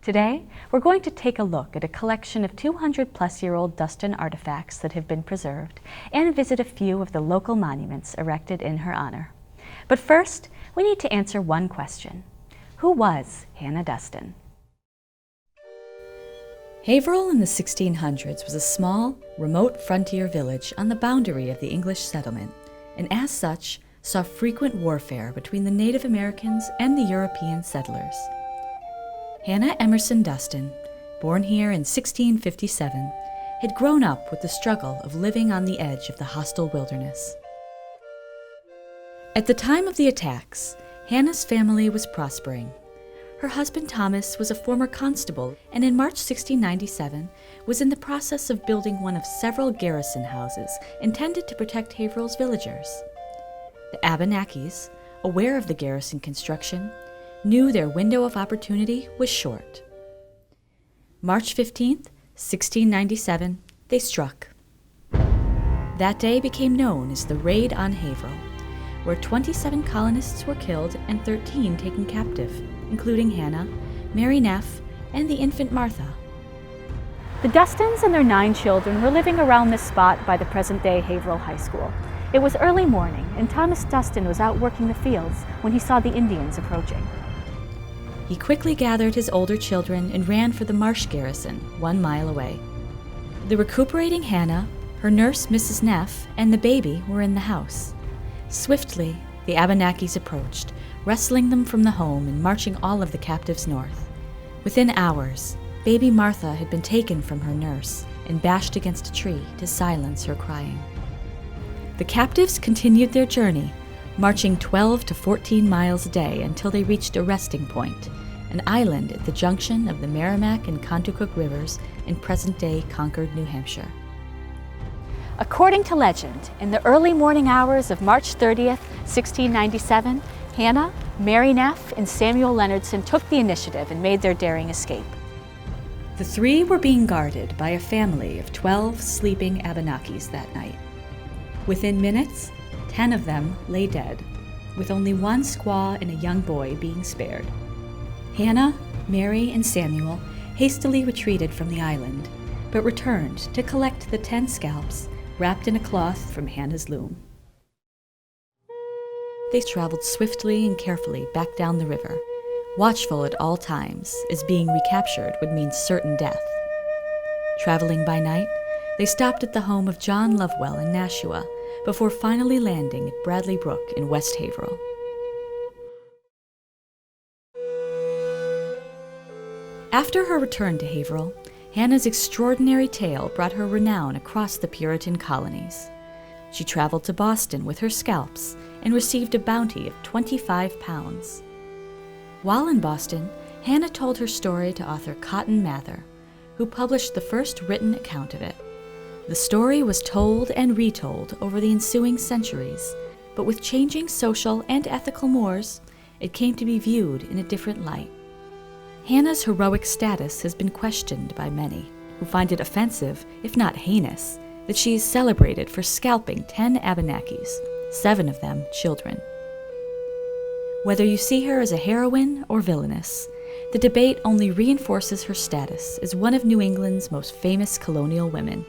Today, we're going to take a look at a collection of 200-plus-year-old Duston artifacts that have been preserved and visit a few of the local monuments erected in her honor. But first, we need to answer one question. Who was Hannah Duston? Haverhill in the 1600s was a small, remote frontier village on the boundary of the English settlement, and as such, saw frequent warfare between the Native Americans and the European settlers. Hannah Emerson Duston, born here in 1657, had grown up with the struggle of living on the edge of the hostile wilderness. At the time of the attacks, Hannah's family was prospering. Her husband Thomas was a former constable and in March 1697 was in the process of building one of several garrison houses intended to protect Haverhill's villagers. The Abenakis, aware of the garrison construction, knew their window of opportunity was short. March 15th, 1697, they struck. That day became known as the Raid on Haverhill, where 27 colonists were killed and 13 taken captive, including Hannah, Mary Neff, and the infant Martha. The Dustons and their 9 children were living around this spot by the present-day Haverhill High School. It was early morning, and Thomas Duston was out working the fields when he saw the Indians approaching. He quickly gathered his older children and ran for the Marsh garrison, 1 mile away. The recuperating Hannah, her nurse Mrs. Neff, and the baby were in the house. Swiftly, the Abenakis approached, wrestling them from the home and marching all of the captives north. Within hours, baby Martha had been taken from her nurse and bashed against a tree to silence her crying. The captives continued their journey, marching 12 to 14 miles a day until they reached a resting point, an island at the junction of the Merrimack and Contoocook rivers in present-day Concord, New Hampshire. According to legend, in the early morning hours of March 30th, 1697, Hannah, Mary Neff, and Samuel Leonardson took the initiative and made their daring escape. The 3 were being guarded by a family of 12 sleeping Abenakis that night. Within minutes, 10 of them lay dead, with only 1 squaw and a young boy being spared. Hannah, Mary, and Samuel hastily retreated from the island, but returned to collect the 10 scalps wrapped in a cloth from Hannah's loom. They traveled swiftly and carefully back down the river, watchful at all times, as being recaptured would mean certain death. Traveling by night, they stopped at the home of John Lovewell in Nashua before finally landing at Bradley Brook in West Haverhill. After her return to Haverhill, Hannah's extraordinary tale brought her renown across the Puritan colonies. She traveled to Boston with her scalps and received a bounty of 25 pounds. While in Boston, Hannah told her story to author Cotton Mather, who published the first written account of it. The story was told and retold over the ensuing centuries, but with changing social and ethical mores, it came to be viewed in a different light. Hannah's heroic status has been questioned by many, who find it offensive, if not heinous, that she is celebrated for scalping 10 Abenakis, 7 of them children. Whether you see her as a heroine or villainess, the debate only reinforces her status as one of New England's most famous colonial women.